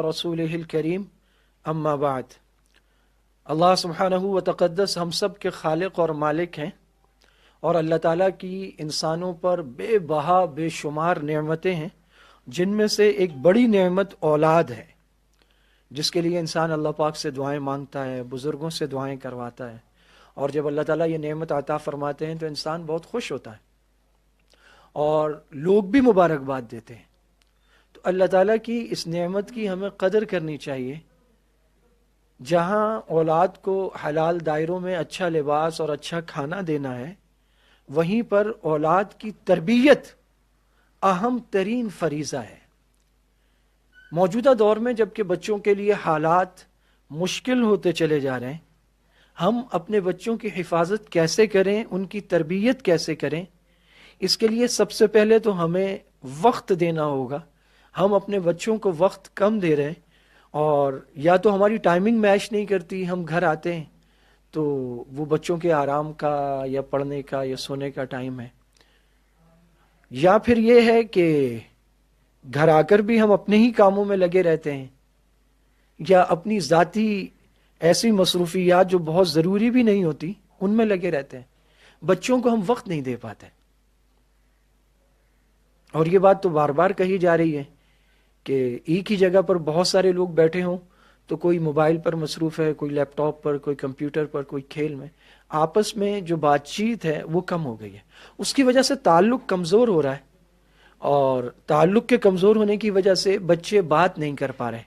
رسولہ الکریم اما بعد۔ اللہ سبحانہ و تقدس ہم سب کے خالق اور مالک ہیں، اور اللہ تعالیٰ کی انسانوں پر بے بہا بے شمار نعمتیں ہیں، جن میں سے ایک بڑی نعمت اولاد ہے، جس کے لیے انسان اللہ پاک سے دعائیں مانگتا ہے، بزرگوں سے دعائیں کرواتا ہے، اور جب اللہ تعالیٰ یہ نعمت عطا فرماتے ہیں تو انسان بہت خوش ہوتا ہے اور لوگ بھی مبارکباد دیتے ہیں۔ تو اللہ تعالیٰ کی اس نعمت کی ہمیں قدر کرنی چاہیے۔ جہاں اولاد کو حلال دائروں میں اچھا لباس اور اچھا کھانا دینا ہے، وہیں پر اولاد کی تربیت اہم ترین فریضہ ہے۔ موجودہ دور میں جبکہ بچوں کے لیے حالات مشکل ہوتے چلے جا رہے ہیں، ہم اپنے بچوں کی حفاظت کیسے کریں، ان کی تربیت کیسے کریں، اس کے لیے سب سے پہلے تو ہمیں وقت دینا ہوگا۔ ہم اپنے بچوں کو وقت کم دے رہے ہیں، اور یا تو ہماری ٹائمنگ میچ نہیں کرتی، ہم گھر آتے ہیں تو وہ بچوں کے آرام کا یا پڑھنے کا یا سونے کا ٹائم ہے، یا پھر یہ ہے کہ گھر آ کر بھی ہم اپنے ہی کاموں میں لگے رہتے ہیں، یا اپنی ذاتی ایسی مصروفیات جو بہت ضروری بھی نہیں ہوتی ان میں لگے رہتے ہیں۔ بچوں کو ہم وقت نہیں دے پاتے، اور یہ بات تو بار بار کہی جا رہی ہے کہ ایک ہی جگہ پر بہت سارے لوگ بیٹھے ہوں تو کوئی موبائل پر مصروف ہے، کوئی لیپ ٹاپ پر، کوئی کمپیوٹر پر، کوئی کھیل میں، آپس میں جو بات چیت ہے وہ کم ہو گئی ہے۔ اس کی وجہ سے تعلق کمزور ہو رہا ہے، اور تعلق کے کمزور ہونے کی وجہ سے بچے بات نہیں کر پا رہے۔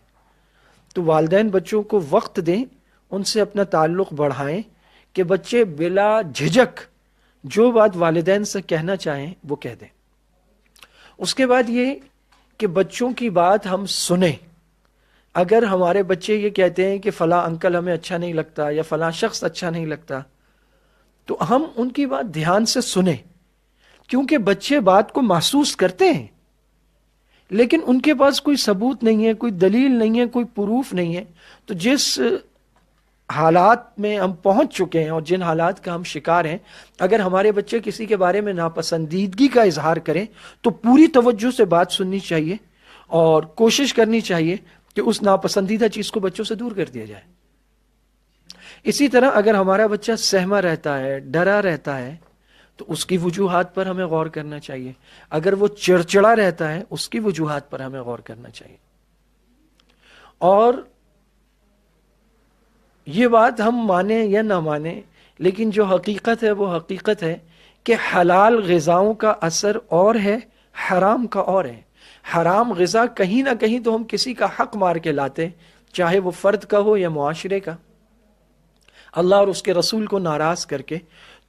تو والدین بچوں کو وقت دیں، ان سے اپنا تعلق بڑھائیں کہ بچے بلا جھجک جو بات والدین سے کہنا چاہیں وہ کہہ دیں۔ اس کے بعد یہ کہ بچوں کی بات ہم سنیں۔ اگر ہمارے بچے یہ کہتے ہیں کہ فلاں انکل ہمیں اچھا نہیں لگتا یا فلاں شخص اچھا نہیں لگتا، تو ہم ان کی بات دھیان سے سنیں، کیونکہ بچے بات کو محسوس کرتے ہیں، لیکن ان کے پاس کوئی ثبوت نہیں ہے، کوئی دلیل نہیں ہے، کوئی پروف نہیں ہے۔ تو جس حالات میں ہم پہنچ چکے ہیں اور جن حالات کا ہم شکار ہیں، اگر ہمارے بچے کسی کے بارے میں ناپسندیدگی کا اظہار کریں تو پوری توجہ سے بات سننی چاہیے، اور کوشش کرنی چاہیے کہ اس ناپسندیدہ چیز کو بچوں سے دور کر دیا جائے۔ اسی طرح اگر ہمارا بچہ سہما رہتا ہے، ڈرا رہتا ہے، تو اس کی وجوہات پر ہمیں غور کرنا چاہیے۔ اگر وہ چڑچڑا رہتا ہے، اس کی وجوہات پر ہمیں غور کرنا چاہیے۔ اور یہ بات ہم مانیں یا نہ مانیں، لیکن جو حقیقت ہے وہ حقیقت ہے کہ حلال غذاؤں کا اثر اور ہے، حرام کا اور ہے۔ حرام غذا کہیں نہ کہیں تو ہم کسی کا حق مار کے لاتے، چاہے وہ فرد کا ہو یا معاشرے کا، اللہ اور اس کے رسول کو ناراض کر کے۔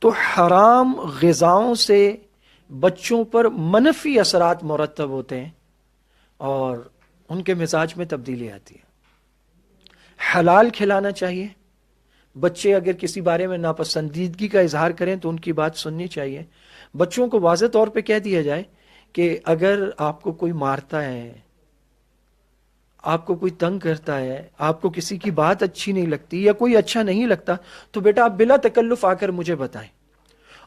تو حرام غذاؤں سے بچوں پر منفی اثرات مرتب ہوتے ہیں، اور ان کے مزاج میں تبدیلی آتی ہے۔ حلال کھلانا چاہیے۔ بچے اگر کسی بارے میں ناپسندیدگی کا اظہار کریں تو ان کی بات سننی چاہیے۔ بچوں کو واضح طور پہ کہہ دیا جائے کہ اگر آپ کو کوئی مارتا ہے، آپ کو کوئی تنگ کرتا ہے، آپ کو کسی کی بات اچھی نہیں لگتی یا کوئی اچھا نہیں لگتا، تو بیٹا آپ بلا تکلف آ کر مجھے بتائیں۔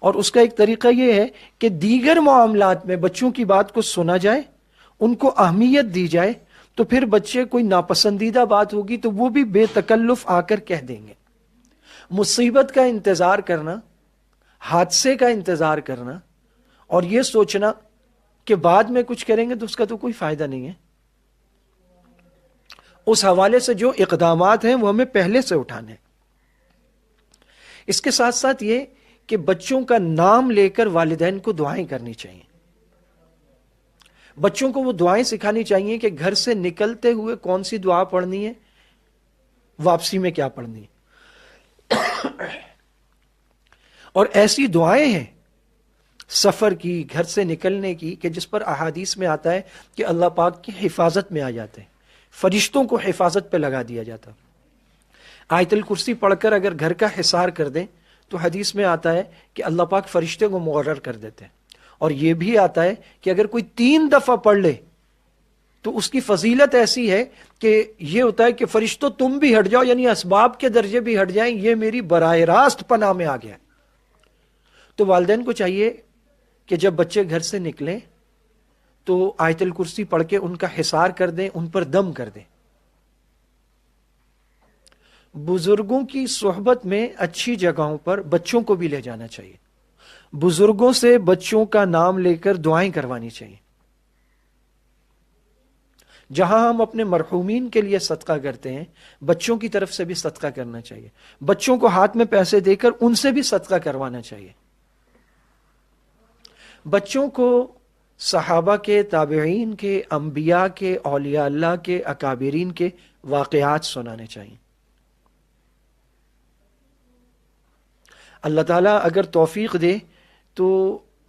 اور اس کا ایک طریقہ یہ ہے کہ دیگر معاملات میں بچوں کی بات کو سنا جائے، ان کو اہمیت دی جائے، تو پھر بچے کوئی ناپسندیدہ بات ہوگی تو وہ بھی بے تکلف آ کر کہہ دیں گے۔ مصیبت کا انتظار کرنا، حادثے کا انتظار کرنا، اور یہ سوچنا کہ بعد میں کچھ کریں گے تو اس کا تو کوئی فائدہ نہیں ہے۔ اس حوالے سے جو اقدامات ہیں وہ ہمیں پہلے سے اٹھانے۔ اس کے ساتھ ساتھ یہ کہ بچوں کا نام لے کر والدین کو دعائیں کرنی چاہیے۔ بچوں کو وہ دعائیں سکھانی چاہیے کہ گھر سے نکلتے ہوئے کون سی دعا پڑھنی ہے، واپسی میں کیا پڑھنی ہے۔ اور ایسی دعائیں ہیں سفر کی، گھر سے نکلنے کی، کہ جس پر احادیث میں آتا ہے کہ اللہ پاک کی حفاظت میں آ جاتے ہیں، فرشتوں کو حفاظت پہ لگا دیا جاتا۔ آیت الکرسی پڑھ کر اگر گھر کا حصار کر دیں تو حدیث میں آتا ہے کہ اللہ پاک فرشتے کو مقرر کر دیتے ہیں۔ اور یہ بھی آتا ہے کہ اگر کوئی 3 دفعہ پڑھ لے تو اس کی فضیلت ایسی ہے کہ یہ ہوتا ہے کہ فرشتوں تم بھی ہٹ جاؤ، یعنی اسباب کے درجے بھی ہٹ جائیں، یہ میری براہ راست پناہ میں آ گیا۔ تو والدین کو چاہیے کہ جب بچے گھر سے نکلیں تو آیت الکرسی پڑھ کے ان کا حصار کر دیں، ان پر دم کر دیں۔ بزرگوں کی صحبت میں اچھی جگہوں پر بچوں کو بھی لے جانا چاہیے. بزرگوں سے بچوں کا نام لے کر دعائیں کروانی چاہیے. جہاں ہم اپنے مرحومین کے لیے صدقہ کرتے ہیں بچوں کی طرف سے بھی صدقہ کرنا چاہیے. بچوں کو ہاتھ میں پیسے دے کر ان سے بھی صدقہ کروانا چاہیے. بچوں کو صحابہ کے، تابعین کے، انبیاء کے، اولیاء اللہ کے، اکابرین کے واقعات سنانے چاہیے. اللہ تعالیٰ اگر توفیق دے تو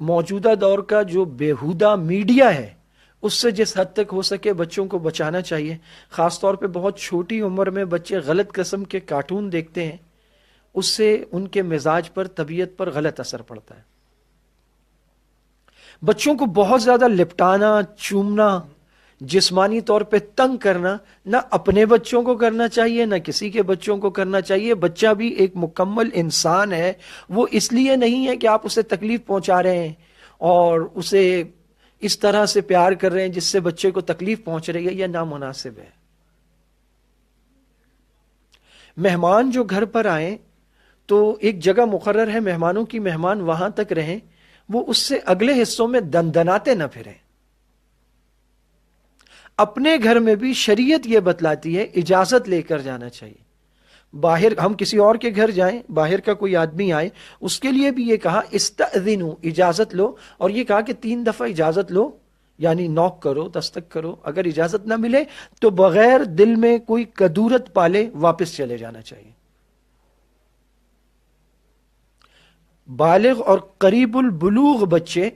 موجودہ دور کا جو بیہودہ میڈیا ہے اس سے جس حد تک ہو سکے بچوں کو بچانا چاہیے. خاص طور پہ بہت چھوٹی عمر میں بچے غلط قسم کے کارٹون دیکھتے ہیں، اس سے ان کے مزاج پر، طبیعت پر غلط اثر پڑتا ہے. بچوں کو بہت زیادہ لپٹانا، چومنا، جسمانی طور پہ تنگ کرنا نہ اپنے بچوں کو کرنا چاہیے نہ کسی کے بچوں کو کرنا چاہیے. بچہ بھی ایک مکمل انسان ہے. وہ اس لیے نہیں ہے کہ آپ اسے تکلیف پہنچا رہے ہیں اور اسے اس طرح سے پیار کر رہے ہیں جس سے بچے کو تکلیف پہنچ رہی ہے، یہ نامناسب ہے. مہمان جو گھر پر آئیں تو ایک جگہ مقرر ہے مہمانوں کی، مہمان وہاں تک رہیں، وہ اس سے اگلے حصوں میں دندناتے نہ پھریں. اپنے گھر میں بھی شریعت یہ بتلاتی ہے اجازت لے کر جانا چاہیے. باہر ہم کسی اور کے گھر جائیں، باہر کا کوئی آدمی آئے، اس کے لیے بھی یہ کہا استأذنوا، اجازت لو، اور یہ کہا کہ 3 دفعہ اجازت لو، یعنی نوک کرو، دستک کرو. اگر اجازت نہ ملے تو بغیر دل میں کوئی کدورت پالے واپس چلے جانا چاہیے. بالغ اور قریب البلوغ بچے،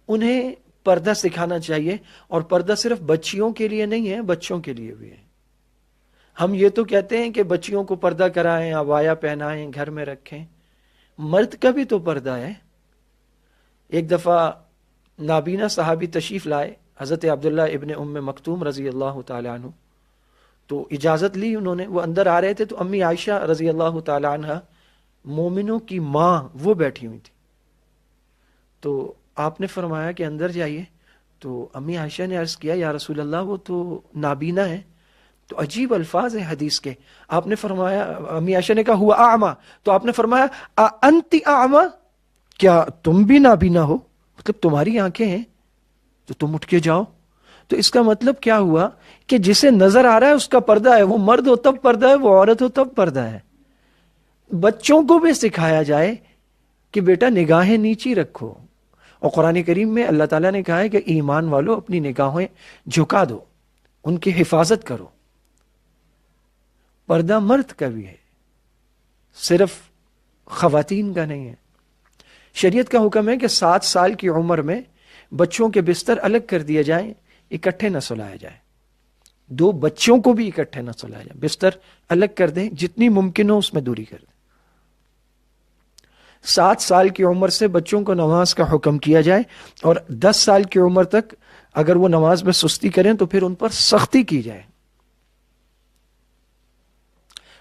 انہیں پردہ سکھانا چاہیے. اور پردہ صرف بچیوں کے لیے نہیں ہے، بچوں کے لیے بھی ہے. ہم یہ تو کہتے ہیں کہ بچیوں کو پردہ کرائیں، عبایا پہنائیں، گھر میں رکھیں. مرد کا بھی تو پردہ ہے. ایک دفعہ نابینا صحابی تشریف لائے، حضرت عبداللہ ابن ام مکتوم رضی اللہ تعالیٰ عنہ. تو اجازت لی انہوں نے، وہ اندر آ رہے تھے تو امی عائشہ رضی اللہ تعالیٰ عنہ، مومنوں کی ماں، وہ بیٹھی ہوئی تھی. تو آپ نے فرمایا کہ اندر جائیے. تو امی عائشہ نے عرض کیا یا رسول اللہ وہ تو نابینا ہے. تو عجیب الفاظ ہیں حدیث کے. آپ نے فرمایا، امی عائشہ نے کہا ہوا اعمى، تو آپ نے فرمایا انت اعمى، کیا تم بھی نابینا ہو؟ مطلب تمہاری آنکھیں ہیں تو تم اٹھ کے جاؤ. تو اس کا مطلب کیا ہوا کہ جسے نظر آ رہا ہے اس کا پردہ ہے. وہ مرد ہو تب پردہ ہے، وہ عورت ہو تب پردہ ہے. بچوں کو بھی سکھایا جائے کہ بیٹا نگاہیں نیچی رکھو. اور قرآن کریم میں اللہ تعالیٰ نے کہا ہے کہ ایمان والو اپنی نگاہیں جھکا دو، ان کی حفاظت کرو. پردہ مرد کا بھی ہے، صرف خواتین کا نہیں ہے. شریعت کا حکم ہے کہ 7 سال کی عمر میں بچوں کے بستر الگ کر دیے جائیں، اکٹھے نہ سلایا جائے. 2 بچوں کو بھی اکٹھے نہ سلایا جائے، بستر الگ کر دیں، جتنی ممکن ہو اس میں دوری کر دیں. 7 سال کی عمر سے بچوں کو نماز کا حکم کیا جائے، اور 10 سال کی عمر تک اگر وہ نماز میں سستی کریں تو پھر ان پر سختی کی جائے.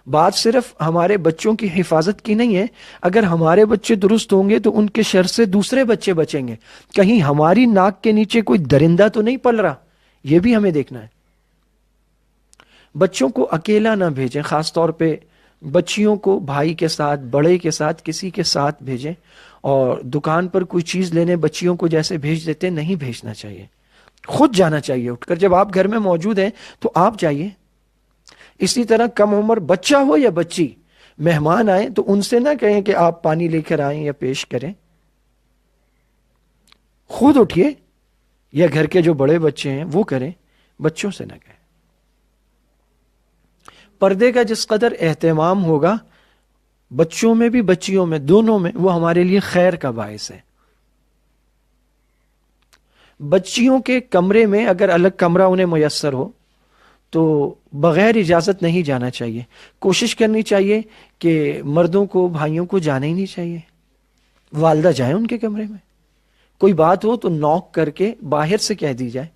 بات صرف ہمارے بچوں کی حفاظت کی نہیں ہے. اگر ہمارے بچے درست ہوں گے تو ان کے شر سے دوسرے بچے بچیں گے. کہیں ہماری ناک کے نیچے کوئی درندہ تو نہیں پل رہا، یہ بھی ہمیں دیکھنا ہے. بچوں کو اکیلا نہ بھیجیں، خاص طور پہ بچیوں کو بھائی کے ساتھ، بڑے کے ساتھ، کسی کے ساتھ بھیجیں. اور دکان پر کوئی چیز لینے بچیوں کو جیسے بھیج دیتے نہیں بھیجنا چاہیے. خود جانا چاہیے اٹھ کر. جب آپ گھر میں موجود ہیں تو آپ جائیے. اسی طرح کم عمر بچہ ہو یا بچی، مہمان آئیں تو ان سے نہ کہیں کہ آپ پانی لے کر آئیں یا پیش کریں. خود اٹھیے، یا گھر کے جو بڑے بچے ہیں وہ کریں، بچوں سے نہ کہیں. پردے کا جس قدر اہتمام ہوگا بچوں میں بھی بچیوں میں، دونوں میں، وہ ہمارے لیے خیر کا باعث ہے. بچیوں کے کمرے میں اگر الگ کمرہ انہیں میسر ہو تو بغیر اجازت نہیں جانا چاہیے. کوشش کرنی چاہیے کہ مردوں کو، بھائیوں کو جانا ہی نہیں چاہیے. والدہ جائیں ان کے کمرے میں، کوئی بات ہو تو نوک کر کے باہر سے کہہ دی جائے.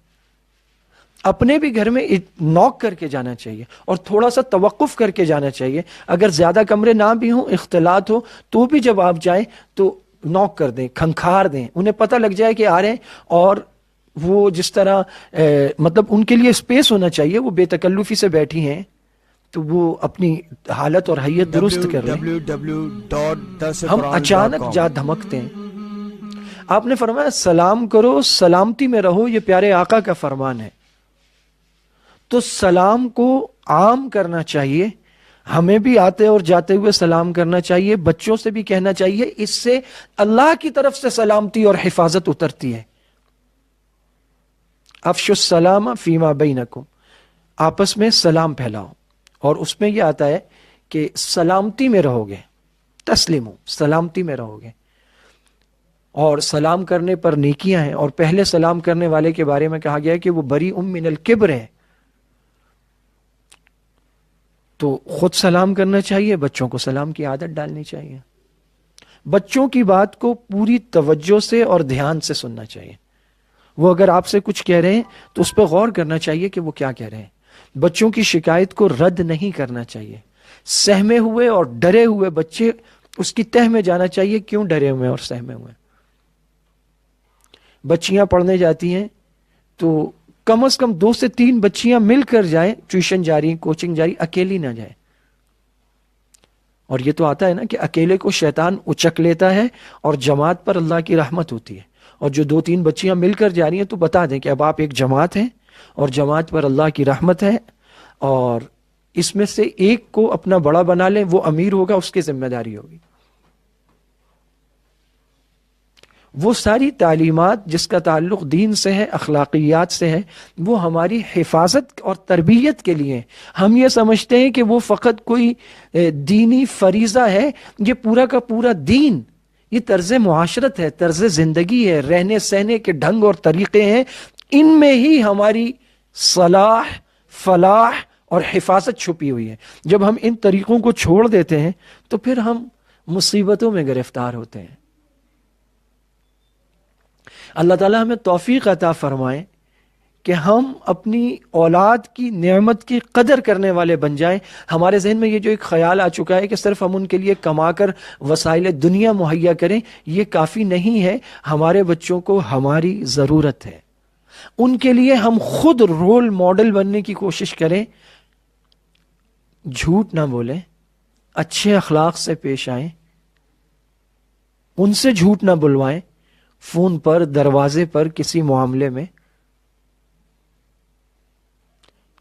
اپنے بھی گھر میں نوک کر کے جانا چاہیے اور تھوڑا سا توقف کر کے جانا چاہیے. اگر زیادہ کمرے نہ بھی ہوں، اختلاط ہو، تو بھی جب آپ جائیں تو نوک کر دیں، کھنکھار دیں، انہیں پتہ لگ جائے کہ آ رہے ہیں. اور وہ جس طرح مطلب ان کے لیے اسپیس ہونا چاہیے، وہ بے تکلفی سے بیٹھی ہیں تو وہ اپنی حالت اور حیت درست کر لیں. ہم اچانک جا دھمکتے ہیں. آپ نے فرمایا سلام کرو سلامتی میں رہو، یہ پیارے آقا کا فرمان ہے. تو سلام کو عام کرنا چاہیے، ہمیں بھی آتے اور جاتے ہوئے سلام کرنا چاہیے، بچوں سے بھی کہنا چاہیے. اس سے اللہ کی طرف سے سلامتی اور حفاظت اترتی ہے. افشوا السلام فیما بینکم، آپس میں سلام پھیلاؤ. اور اس میں یہ آتا ہے کہ سلامتی میں رہو گے، تسلیمو، سلامتی میں رہو گے. اور سلام کرنے پر نیکیاں ہیں. اور پہلے سلام کرنے والے کے بارے میں کہا گیا ہے کہ وہ بری من الکبر ہے. تو خود سلام کرنا چاہیے، بچوں کو سلام کی عادت ڈالنی چاہیے. بچوں کی بات کو پوری توجہ سے اور دھیان سے سننا چاہیے. وہ اگر آپ سے کچھ کہہ رہے ہیں تو اس پہ غور کرنا چاہیے کہ وہ کیا کہہ رہے ہیں. بچوں کی شکایت کو رد نہیں کرنا چاہیے. سہمے ہوئے اور ڈرے ہوئے بچے، اس کی تہ میں جانا چاہیے کیوں ڈرے ہوئے اور سہمے ہوئے. بچیاں پڑھنے جاتی ہیں تو کم از کم 2 سے 3 بچیاں مل کر جائیں، ٹیوشن جا رہی، کوچنگ جا رہی، اکیلی نہ جائیں. اور یہ تو آتا ہے نا کہ اکیلے کو شیطان اچک لیتا ہے اور جماعت پر اللہ کی رحمت ہوتی ہے. اور جو 2-3 بچیاں مل کر جا رہی ہیں تو بتا دیں کہ اب آپ ایک جماعت ہیں اور جماعت پر اللہ کی رحمت ہے. اور اس میں سے ایک کو اپنا بڑا بنا لیں، وہ امیر ہوگا، اس کی ذمہ داری ہوگی. وہ ساری تعلیمات جس کا تعلق دین سے ہے، اخلاقیات سے ہے، وہ ہماری حفاظت اور تربیت کے لیے. ہم یہ سمجھتے ہیں کہ وہ فقط کوئی دینی فریضہ ہے. یہ پورا کا پورا دین، یہ طرز معاشرت ہے، طرز زندگی ہے، رہنے سہنے کے ڈھنگ اور طریقے ہیں. ان میں ہی ہماری صلاح، فلاح اور حفاظت چھپی ہوئی ہے. جب ہم ان طریقوں کو چھوڑ دیتے ہیں تو پھر ہم مصیبتوں میں گرفتار ہوتے ہیں. اللہ تعالیٰ ہمیں توفیق عطا فرمائے کہ ہم اپنی اولاد کی نعمت کی قدر کرنے والے بن جائیں. ہمارے ذہن میں یہ جو ایک خیال آ چکا ہے کہ صرف ہم ان کے لیے کما کر وسائل دنیا مہیا کریں، یہ کافی نہیں ہے. ہمارے بچوں کو ہماری ضرورت ہے. ان کے لیے ہم خود رول ماڈل بننے کی کوشش کریں. جھوٹ نہ بولیں، اچھے اخلاق سے پیش آئیں، ان سے جھوٹ نہ بلوائیں فون پر، دروازے پر، کسی معاملے میں.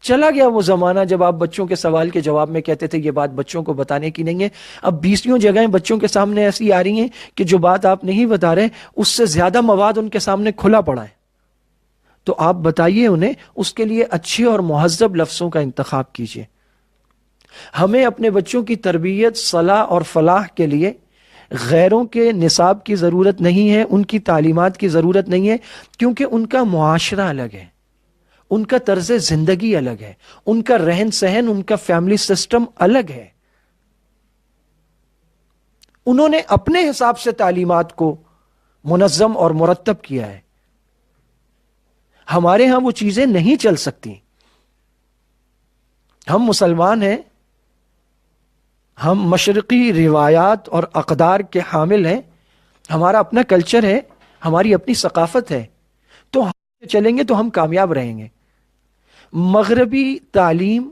چلا گیا وہ زمانہ جب آپ بچوں کے سوال کے جواب میں کہتے تھے یہ بات بچوں کو بتانے کی نہیں ہے. اب 20 جگہیں بچوں کے سامنے ایسی آ رہی ہیں کہ جو بات آپ نہیں بتا رہے اس سے زیادہ مواد ان کے سامنے کھلا پڑا ہے. تو آپ بتائیے انہیں، اس کے لیے اچھے اور مہذب لفظوں کا انتخاب کیجیے. ہمیں اپنے بچوں کی تربیت، صلاح اور فلاح کے لیے غیروں کے نصاب کی ضرورت نہیں ہے، ان کی تعلیمات کی ضرورت نہیں ہے، کیونکہ ان کا معاشرہ الگ ہے، ان کا طرز زندگی الگ ہے، ان کا رہن سہن، ان کا فیملی سسٹم الگ ہے. انہوں نے اپنے حساب سے تعلیمات کو منظم اور مرتب کیا ہے. ہمارے ہاں وہ چیزیں نہیں چل سکتی. ہم مسلمان ہیں، ہم مشرقی روایات اور اقدار کے حامل ہیں، ہمارا اپنا کلچر ہے، ہماری اپنی ثقافت ہے. تو ہم چلیں گے تو ہم کامیاب رہیں گے. مغربی تعلیم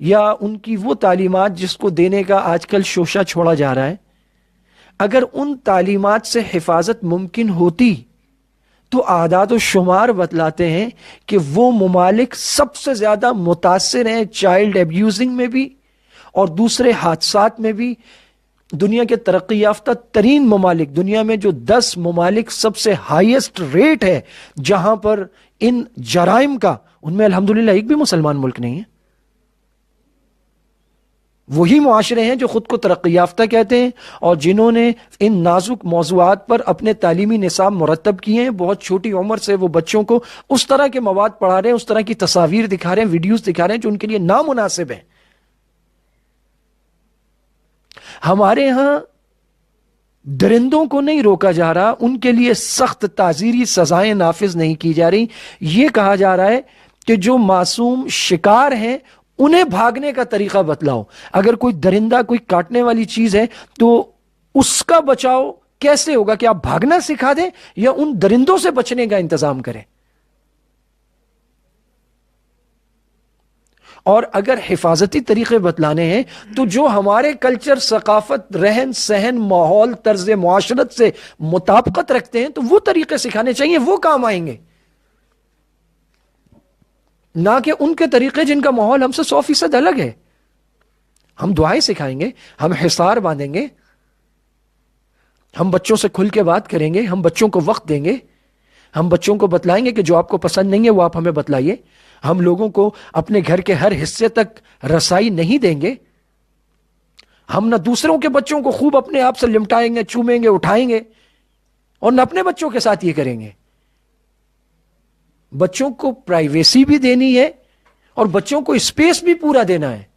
یا ان کی وہ تعلیمات جس کو دینے کا آج کل شوشہ چھوڑا جا رہا ہے، اگر ان تعلیمات سے حفاظت ممکن ہوتی تو اعداد و شمار بتلاتے ہیں کہ وہ ممالک سب سے زیادہ متاثر ہیں چائلڈ ایبیوزنگ میں بھی اور دوسرے حادثات میں بھی. دنیا کے ترقی یافتہ ترین ممالک، دنیا میں جو 10 ممالک سب سے ہائیسٹ ریٹ ہے جہاں پر ان جرائم کا، ان میں الحمدللہ ایک بھی مسلمان ملک نہیں ہے. وہی معاشرے ہیں جو خود کو ترقی یافتہ کہتے ہیں اور جنہوں نے ان نازک موضوعات پر اپنے تعلیمی نصاب مرتب کیے ہیں. بہت چھوٹی عمر سے وہ بچوں کو اس طرح کے مواد پڑھا رہے ہیں، اس طرح کی تصاویر دکھا رہے ہیں، ویڈیوز دکھا رہے ہیں جو ان کے لیے نامناسب ہیں. ہمارے ہاں درندوں کو نہیں روکا جا رہا، ان کے لیے سخت تعزیری سزائیں نافذ نہیں کی جا رہی. یہ کہا جا رہا ہے کہ جو معصوم شکار ہیں انہیں بھاگنے کا طریقہ بتلاؤ. اگر کوئی درندہ، کوئی کاٹنے والی چیز ہے تو اس کا بچاؤ کیسے ہوگا؟ کہ آپ بھاگنا سکھا دیں یا ان درندوں سے بچنے کا انتظام کریں. اور اگر حفاظتی طریقے بتلانے ہیں تو جو ہمارے کلچر، ثقافت، رہن سہن، ماحول، طرز معاشرت سے مطابقت رکھتے ہیں تو وہ طریقے سکھانے چاہیے، وہ کام آئیں گے، نہ کہ ان کے طریقے جن کا ماحول ہم سے 100% الگ ہے۔ ہم دعائیں سکھائیں گے، ہم حصار باندھیں گے، ہم بچوں سے کھل کے بات کریں گے، ہم بچوں کو وقت دیں گے، ہم بچوں کو بتلائیں گے کہ جو آپ کو پسند نہیں ہے وہ آپ ہمیں بتلائیے۔ ہم لوگوں کو اپنے گھر کے ہر حصے تک رسائی نہیں دیں گے، ہم نہ دوسروں کے بچوں کو خوب اپنے آپ سے لمٹائیں گے، چومیں گے، اٹھائیں گے، اور نہ اپنے بچوں کے ساتھ یہ کریں گے۔ بچوں کو پرائیویسی بھی دینی ہے اور بچوں کو اسپیس بھی پورا دینا ہے۔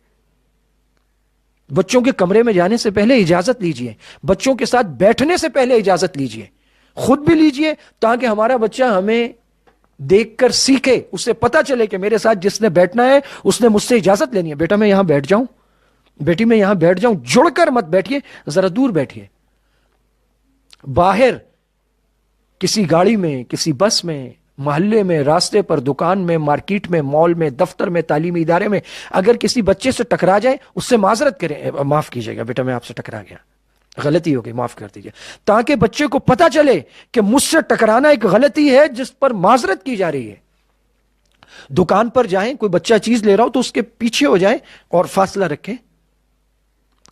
بچوں کے کمرے میں جانے سے پہلے اجازت لیجئے، بچوں کے ساتھ بیٹھنے سے پہلے اجازت لیجئے، خود بھی لیجئے، تاکہ ہمارا بچہ ہمیں دیکھ کر سیکھے، اسے پتا چلے کہ میرے ساتھ جس نے بیٹھنا ہے اس نے مجھ سے اجازت لینی ہے۔ بیٹا میں یہاں بیٹھ جاؤں، بیٹی میں یہاں بیٹھ جاؤں، جڑ کر مت بیٹھیے، ذرا دور بیٹھیے۔ باہر کسی گاڑی میں، کسی بس میں، محلے میں، راستے پر، دکان میں، مارکیٹ میں، مال میں، دفتر میں، تعلیمی ادارے میں اگر کسی بچے سے ٹکرا جائے اس سے معذرت کریں، معاف کیجیے گا بیٹا میں آپ سے ٹکرا گیا، غلطی ہو گئی، معاف کر دیجیے، تاکہ بچے کو پتا چلے کہ مجھ سے ٹکرانا ایک غلطی ہے جس پر معذرت کی جا رہی ہے۔ دکان پر جائیں، کوئی بچہ چیز لے رہا ہو تو اس کے پیچھے ہو جائیں اور فاصلہ رکھیں،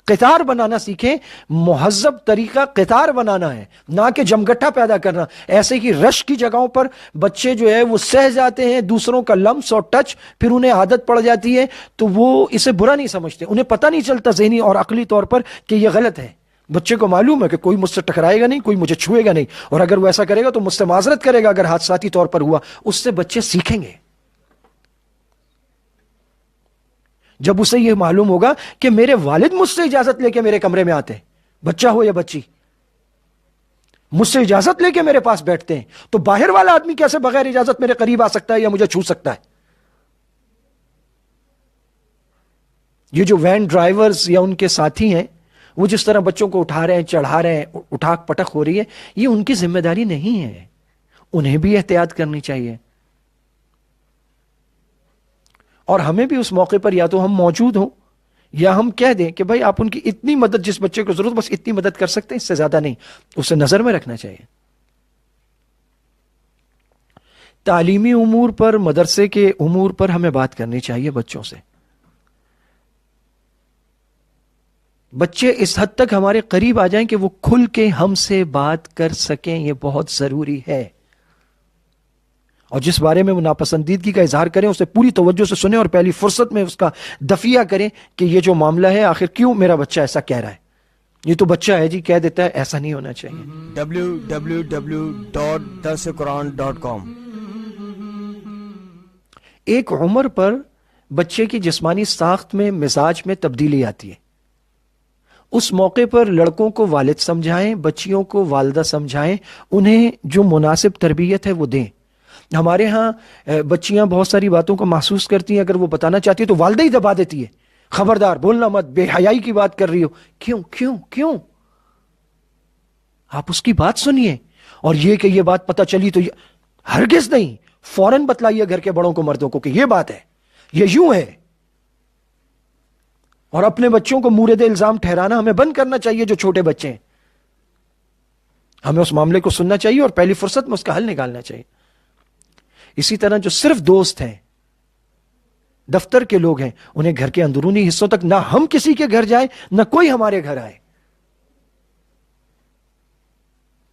قطار بنانا سیکھیں۔ مہذب طریقہ قطار بنانا ہے، نہ کہ جمگٹھا پیدا کرنا۔ ایسے ہی رش کی جگہوں پر بچے جو ہے وہ سہ جاتے ہیں، دوسروں کا لمس اور ٹچ، پھر انہیں عادت پڑ جاتی ہے تو وہ اسے برا نہیں سمجھتے، انہیں پتہ نہیں چلتا ذہنی اور عقلی طور پر کہ یہ غلط ہے۔ بچے کو معلوم ہے کہ کوئی مجھ سے ٹکرائے گا نہیں، کوئی مجھے چھوئے گا نہیں، اور اگر وہ ایسا کرے گا تو مجھ سے معذرت کرے گا اگر حادثاتی طور پر ہوا۔ اس سے بچے سیکھیں گے۔ جب اسے یہ معلوم ہوگا کہ میرے والد مجھ سے اجازت لے کے میرے کمرے میں آتے ہیں، بچہ ہو یا بچی، مجھ سے اجازت لے کے میرے پاس بیٹھتے ہیں، تو باہر والا آدمی کیسے بغیر اجازت میرے قریب آ سکتا ہے یا مجھے چھو سکتا ہے؟ یہ جو وین ڈرائیورز یا ان کے ساتھی ہیں وہ جس طرح بچوں کو اٹھا رہے ہیں، چڑھا رہے ہیں، اٹھاک پٹک ہو رہی ہے، یہ ان کی ذمہ داری نہیں ہے، انہیں بھی احتیاط کرنی چاہیے۔ اور ہمیں بھی اس موقع پر یا تو ہم موجود ہوں یا ہم کہہ دیں کہ بھائی آپ ان کی اتنی مدد، جس بچے کو ضرورت بس اتنی مدد کر سکتے ہیں، اس سے زیادہ نہیں، اسے نظر میں رکھنا چاہیے۔ تعلیمی امور پر، مدرسے کے امور پر ہمیں بات کرنی چاہیے بچوں سے۔ بچے اس حد تک ہمارے قریب آ جائیں کہ وہ کھل کے ہم سے بات کر سکیں، یہ بہت ضروری ہے۔ اور جس بارے میں وہ ناپسندیدگی کا اظہار کریں اسے پوری توجہ سے سنیں اور پہلی فرصت میں اس کا دفیہ کریں کہ یہ جو معاملہ ہے آخر کیوں میرا بچہ ایسا کہہ رہا ہے، یہ تو بچہ ہے جی، کہہ دیتا ہے، ایسا نہیں ہونا چاہیے۔ www.darsequran.com ایک عمر پر بچے کی جسمانی ساخت میں، مزاج میں تبدیلی آتی ہے۔ اس موقع پر لڑکوں کو والد سمجھائیں، بچیوں کو والدہ سمجھائیں، انہیں جو مناسب تربیت ہے وہ دیں۔ ہمارے ہاں بچیاں بہت ساری باتوں کو محسوس کرتی ہیں، اگر وہ بتانا چاہتی ہے تو والدہ ہی دبا دیتی ہے، خبردار بولنا مت، بے حیائی کی بات کر رہی ہو۔ کیوں کیوں کیوں؟ آپ اس کی بات سنیے، اور یہ کہ یہ بات پتہ چلی تو ہرگز نہیں، فوراً بتلائیے گھر کے بڑوں کو، مردوں کو، کہ یہ بات ہے، یہ یوں ہے۔ اور اپنے بچوں کو مورد الزام ٹھہرانا ہمیں بند کرنا چاہیے۔ جو چھوٹے بچے ہیں ہمیں اس معاملے کو سننا چاہیے اور پہلی فرصت میں اس کا حل نکالنا چاہیے۔ اسی طرح جو صرف دوست ہیں، دفتر کے لوگ ہیں، انہیں گھر کے اندرونی حصوں تک نہ ہم کسی کے گھر جائیں نہ کوئی ہمارے گھر آئے،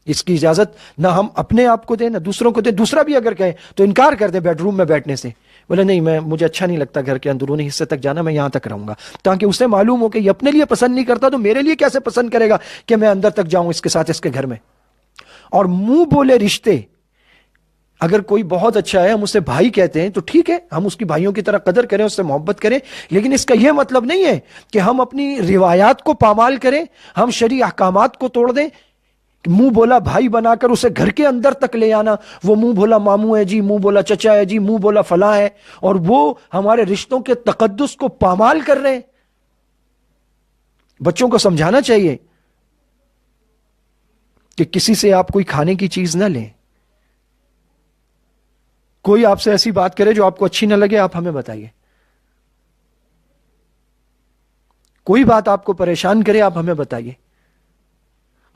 اس کی اجازت نہ ہم اپنے آپ کو دیں نہ دوسروں کو دیں۔ دوسرا بھی اگر کہے تو انکار کر دیں بیڈ روم میں بیٹھنے سے، بولے نہیں، مجھے اچھا نہیں لگتا گھر کے اندرونی حصے تک جانا، میں یہاں تک رہوں گا، تاکہ اسے معلوم ہو کہ یہ اپنے لیے پسند نہیں کرتا تو میرے لیے کیسے پسند کرے گا کہ میں اندر تک جاؤں اس کے ساتھ، اس کے گھر میں۔ اور منہ بولے رشتے، اگر کوئی بہت اچھا ہے، ہم اسے بھائی کہتے ہیں تو ٹھیک ہے، ہم اس کی بھائیوں کی طرح قدر کریں، اس سے محبت کریں، لیکن اس کا یہ مطلب نہیں ہے کہ ہم اپنی روایات کو پامال کریں، ہم شرعی احکامات کو توڑ دیں۔ منہ بولا بھائی بنا کر اسے گھر کے اندر تک لے آنا، وہ منہ بولا ماموں ہے جی، منہ بولا چچا ہے جی، منہ بولا فلاں ہے، اور وہ ہمارے رشتوں کے تقدس کو پامال کر رہے ہیں۔ بچوں کو سمجھانا چاہیے کہ کسی سے آپ کوئی کھانے کی چیز نہ لیں، کوئی آپ سے ایسی بات کرے جو آپ کو اچھی نہ لگے، آپ ہمیں بتائیے، کوئی بات آپ کو پریشان کرے آپ ہمیں بتائیے.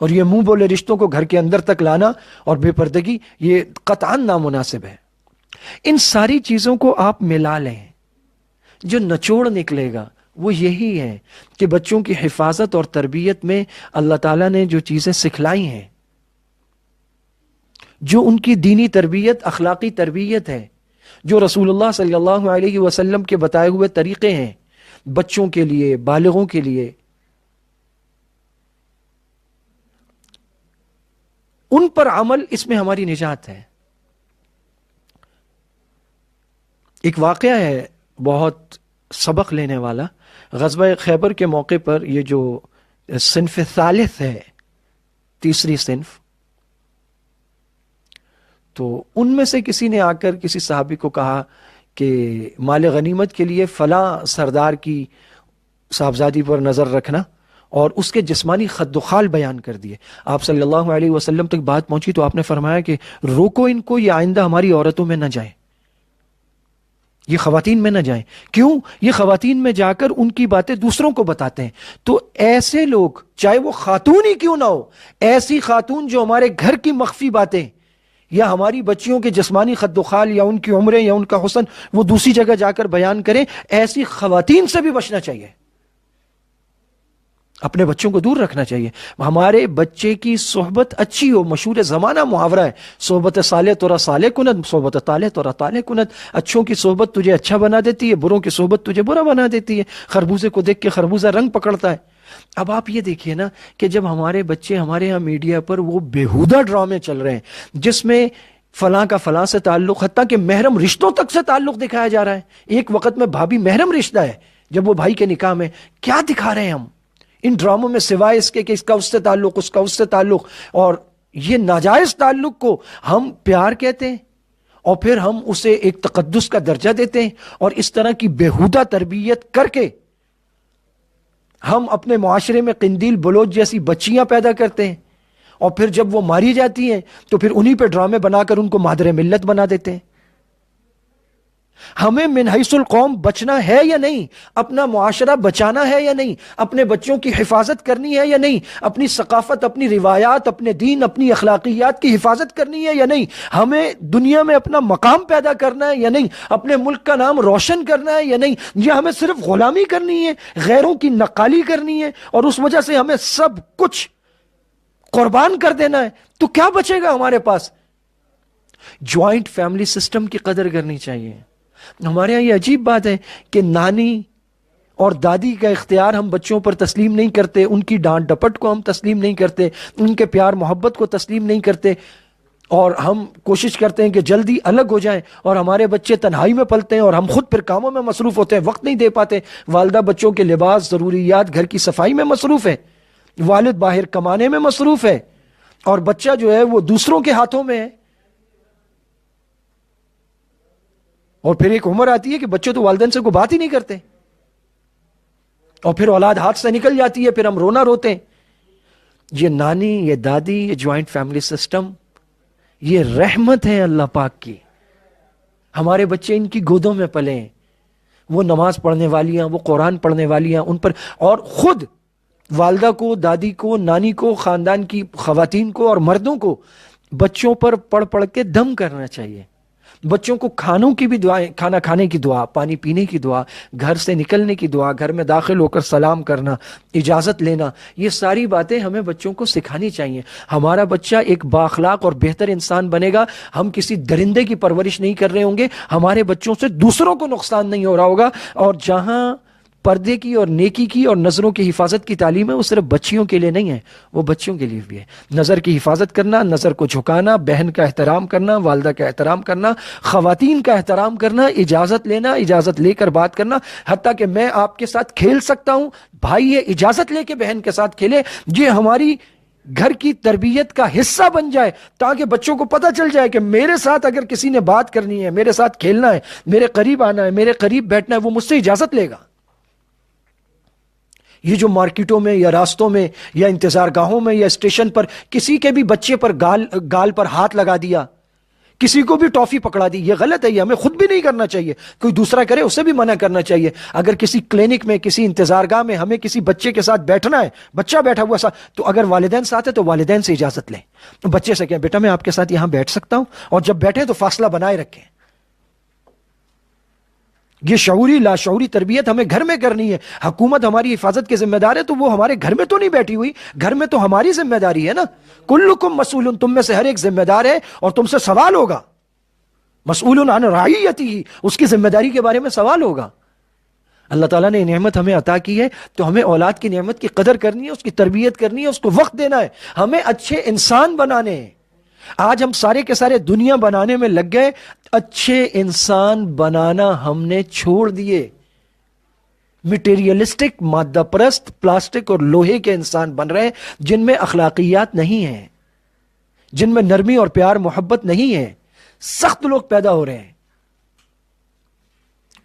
اور یہ منہ بولے رشتوں کو گھر کے اندر تک لانا اور بے پردگی، یہ قطعاً نامناسب ہے. ان ساری چیزوں کو آپ ملا لیں، جو نچوڑ نکلے گا وہ یہی ہے کہ بچوں کی حفاظت اور تربیت میں اللہ تعالیٰ نے جو چیزیں سکھلائی ہیں، جو ان کی دینی تربیت، اخلاقی تربیت ہے، جو رسول اللہ صلی اللہ علیہ وسلم کے بتائے ہوئے طریقے ہیں بچوں کے لیے، بالغوں کے لیے، ان پر عمل، اس میں ہماری نجات ہے. ایک واقعہ ہے بہت سبق لینے والا. غزوہ خیبر کے موقع پر یہ جو صنف ثالث ہے، تیسری صنف، تو ان میں سے کسی نے آ کر کسی صحابی کو کہا کہ مال غنیمت کے لیے فلاں سردار کی صاحبزادی پر نظر رکھنا، اور اس کے جسمانی خد و خال بیان کر دیے. آپ صلی اللہ علیہ وسلم تک بات پہنچی تو آپ نے فرمایا کہ روکو ان کو، یہ آئندہ ہماری عورتوں میں نہ جائیں، یہ خواتین میں نہ جائیں. کیوں؟ یہ خواتین میں جا کر ان کی باتیں دوسروں کو بتاتے ہیں. تو ایسے لوگ، چاہے وہ خاتون ہی کیوں نہ ہو، ایسی خاتون جو ہمارے گھر کی مخفی باتیں یا ہماری بچیوں کے جسمانی خد و خال یا ان کی عمریں یا ان کا حسن وہ دوسری جگہ جا کر بیان کریں، ایسی خواتین سے بھی بچنا چاہیے، اپنے بچوں کو دور رکھنا چاہیے. ہمارے بچے کی صحبت اچھی ہو. مشہور زمانہ محاورہ ہے، صحبت صالح تورا صالح کند، صحبت طالح تورا طالح کند. اچھوں کی صحبت تجھے اچھا بنا دیتی ہے، بروں کی صحبت تجھے برا بنا دیتی ہے. خربوزے کو دیکھ کے خربوزہ رنگ پکڑتا ہے. اب آپ یہ دیکھیے نا کہ جب ہمارے بچے، ہمارے ہاں میڈیا پر وہ بیہودہ ڈرامے چل رہے ہیں جس میں فلاں کا فلاں سے تعلق، حتیٰ کہ محرم رشتوں تک سے تعلق دکھایا جا رہا ہے. ایک وقت میں بھابھی محرم رشتہ ہے جب وہ بھائی کے نکاح میں، کیا دکھا رہے ہیں ہم ان ڈراموں میں، سوائے اس کے کہ اس کا اس سے تعلق، اس کا اس سے تعلق، اور یہ ناجائز تعلق کو ہم پیار کہتے ہیں اور پھر ہم اسے ایک تقدس کا درجہ دیتے ہیں، اور اس طرح کی بیہودہ تربیت کر کے ہم اپنے معاشرے میں قندیل بلوچ جیسی بچیاں پیدا کرتے ہیں، اور پھر جب وہ ماری جاتی ہیں تو پھر انہی پہ ڈرامے بنا کر ان کو مادر ملت بنا دیتے ہیں. ہمیں من حیث القوم بچنا ہے یا نہیں؟ اپنا معاشرہ بچانا ہے یا نہیں؟ اپنے بچوں کی حفاظت کرنی ہے یا نہیں؟ اپنی ثقافت، اپنی روایات، اپنے دین، اپنی اخلاقیات کی حفاظت کرنی ہے یا نہیں؟ ہمیں دنیا میں اپنا مقام پیدا کرنا ہے یا نہیں؟ اپنے ملک کا نام روشن کرنا ہے یا نہیں؟ یا ہمیں صرف غلامی کرنی ہے، غیروں کی نقالی کرنی ہے، اور اس وجہ سے ہمیں سب کچھ قربان کر دینا ہے؟ تو کیا بچے گا ہمارے پاس؟ جوائنٹ فیملی سسٹم کی قدر کرنی چاہیے. ہمارے ہاں یہ عجیب بات ہے کہ نانی اور دادی کا اختیار ہم بچوں پر تسلیم نہیں کرتے، ان کی ڈانٹ ڈپٹ کو ہم تسلیم نہیں کرتے، ان کے پیار محبت کو تسلیم نہیں کرتے، اور ہم کوشش کرتے ہیں کہ جلدی الگ ہو جائیں، اور ہمارے بچے تنہائی میں پلتے ہیں اور ہم خود پھر کاموں میں مصروف ہوتے ہیں، وقت نہیں دے پاتے. والدہ بچوں کے لباس، ضروریات، گھر کی صفائی میں مصروف ہے، والد باہر کمانے میں مصروف ہے، اور بچہ جو ہے وہ دوسروں کے ہاتھوں میں ہے. اور پھر ایک عمر آتی ہے کہ بچے تو والدین سے کوئی بات ہی نہیں کرتے، اور پھر اولاد ہاتھ سے نکل جاتی ہے، پھر ہم رونا روتے ہیں. یہ نانی، یہ دادی، یہ جوائنٹ فیملی سسٹم، یہ رحمت ہے اللہ پاک کی. ہمارے بچے ان کی گودوں میں پلے ہیں، وہ نماز پڑھنے والی ہیں، وہ قرآن پڑھنے والی ہیں، ان پر، اور خود والدہ کو، دادی کو، نانی کو، خاندان کی خواتین کو اور مردوں کو بچوں پر پڑھ پڑھ کے دم کرنا چاہیے. بچوں کو کھانوں کی بھی دعائیں، کھانا کھانے کی دعا، پانی پینے کی دعا، گھر سے نکلنے کی دعا، گھر میں داخل ہو کر سلام کرنا، اجازت لینا، یہ ساری باتیں ہمیں بچوں کو سکھانی چاہیے. ہمارا بچہ ایک بااخلاق اور بہتر انسان بنے گا. ہم کسی درندے کی پرورش نہیں کر رہے ہوں گے، ہمارے بچوں سے دوسروں کو نقصان نہیں ہو رہا ہوگا. اور جہاں پردے کی اور نیکی کی اور نظروں کی حفاظت کی تعلیم ہے، وہ صرف بچیوں کے لیے نہیں ہے، وہ بچوں کے لیے بھی ہے. نظر کی حفاظت کرنا، نظر کو جھکانا، بہن کا احترام کرنا، والدہ کا احترام کرنا، خواتین کا احترام کرنا، اجازت لینا، اجازت لے کر بات کرنا. حتیٰ کہ میں آپ کے ساتھ کھیل سکتا ہوں، بھائی یہ اجازت لے کے بہن کے ساتھ کھیلے. یہ ہماری گھر کی تربیت کا حصہ بن جائے، تاکہ بچوں کو پتہ چل جائے کہ میرے ساتھ اگر کسی نے بات کرنی ہے، میرے ساتھ کھیلنا ہے، میرے قریب آنا ہے، میرے قریب بیٹھنا ہے، وہ مجھ سے اجازت لے گا. یہ جو مارکیٹوں میں یا راستوں میں یا انتظار گاہوں میں یا اسٹیشن پر کسی کے بھی بچے پر گال پر ہاتھ لگا دیا، کسی کو بھی ٹافی پکڑا دی، یہ غلط ہے، یہ ہمیں خود بھی نہیں کرنا چاہیے، کوئی دوسرا کرے اسے بھی منع کرنا چاہیے۔ اگر کسی کلینک میں، کسی انتظار گاہ میں ہمیں کسی بچے کے ساتھ بیٹھنا ہے، بچہ بیٹھا ہوا ساتھ، تو اگر والدین ساتھ ہے تو والدین سے اجازت لیں، بچے سے کہیں بیٹا میں آپ کے ساتھ یہاں بیٹھ سکتا ہوں، اور جب بیٹھیں تو فاصلہ بنائے رکھیں۔ یہ شعوری لاشعوری تربیت ہمیں گھر میں کرنی ہے۔ حکومت ہماری حفاظت کے ذمہ دار ہے تو وہ ہمارے گھر میں تو نہیں بیٹھی ہوئی، گھر میں تو ہماری ذمہ داری ہے نا۔ کلکم مسئول، تم میں سے ہر ایک ذمہ دار ہے اور تم سے سوال ہوگا۔ مسئول عن رعیتہ، اس کی ذمہ داری کے بارے میں سوال ہوگا۔ اللہ تعالیٰ نے نعمت ہمیں عطا کی ہے تو ہمیں اولاد کی نعمت کی قدر کرنی ہے، اس کی تربیت کرنی ہے، اس کو وقت دینا ہے، ہمیں اچھے انسان بنانے ہیں۔ آج ہم سارے کے سارے دنیا بنانے میں لگ گئے، اچھے انسان بنانا ہم نے چھوڑ دیے۔ مٹیریلسٹک، مادہ پرست، پلاسٹک اور لوہے کے انسان بن رہے ہیں جن میں اخلاقیات نہیں ہیں، جن میں نرمی اور پیار محبت نہیں ہے۔ سخت لوگ پیدا ہو رہے ہیں۔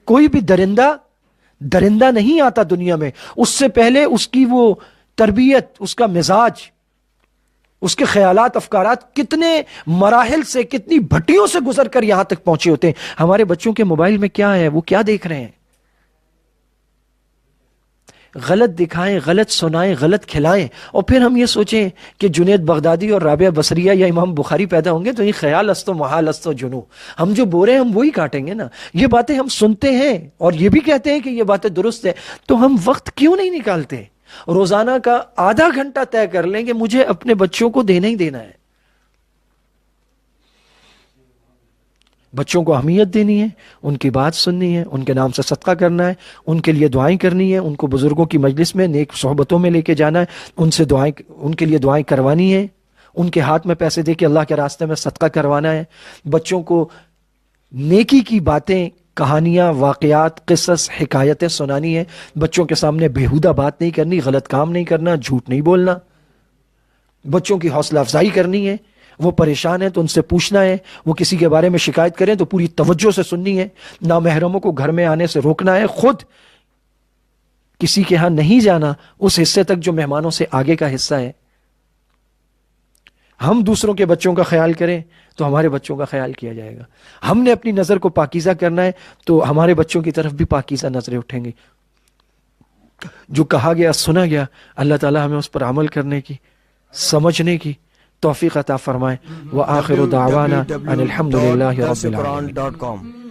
کوئی بھی درندہ نہیں آتا دنیا میں، اس سے پہلے اس کی وہ تربیت، اس کا مزاج، اس کے خیالات، افکارات کتنے مراحل سے، کتنی بھٹیوں سے گزر کر یہاں تک پہنچے ہوتے ہیں۔ ہمارے بچوں کے موبائل میں کیا ہے، وہ کیا دیکھ رہے ہیں؟ غلط دکھائیں، غلط سنائیں، غلط کھلائیں، اور پھر ہم یہ سوچیں کہ جنید بغدادی اور رابعہ بصریہ یا امام بخاری پیدا ہوں گے تو یہ خیال است و محال است و جنو، ہم جو بورے ہیں ہم وہی کاٹیں گے نا۔ یہ باتیں ہم سنتے ہیں اور یہ بھی کہتے ہیں کہ یہ باتیں درست ہے، تو ہم وقت کیوں نہیں نکالتے؟ روزانہ کا آدھا گھنٹہ طے کر لیں کہ مجھے اپنے بچوں کو دینا ہی دینا ہے۔ بچوں کو اہمیت دینی ہے، ان کی بات سننی ہے، ان کے نام سے صدقہ کرنا ہے، ان کے لیے دعائیں کرنی ہے، ان کو بزرگوں کی مجلس میں نیک صحبتوں میں لے کے جانا ہے، ان سے دعائیں، ان کے لیے دعائیں کروانی ہے، ان کے ہاتھ میں پیسے دے کے اللہ کے راستے میں صدقہ کروانا ہے۔ بچوں کو نیکی کی باتیں، کہانیاں، واقعات، قصص، حکایتیں سنانی ہے۔ بچوں کے سامنے بیہودہ بات نہیں کرنی، غلط کام نہیں کرنا، جھوٹ نہیں بولنا۔ بچوں کی حوصلہ افزائی کرنی ہے، وہ پریشان ہیں تو ان سے پوچھنا ہے، وہ کسی کے بارے میں شکایت کریں تو پوری توجہ سے سننی ہے، نامحرموں کو گھر میں آنے سے روکنا ہے، خود کسی کے ہاں نہیں جانا اس حصے تک جو مہمانوں سے آگے کا حصہ ہے۔ ہم دوسروں کے بچوں کا خیال کریں تو ہمارے بچوں کا خیال کیا جائے گا۔ ہم نے اپنی نظر کو پاکیزہ کرنا ہے تو ہمارے بچوں کی طرف بھی پاکیزہ نظریں اٹھیں گی۔ جو کہا گیا، سنا گیا، اللہ تعالی ہمیں اس پر عمل کرنے کی، سمجھنے کی توفیق عطا فرمائے۔ وآخر دعوانا ان الحمد للہ رب العالمین۔ www.dasquran.com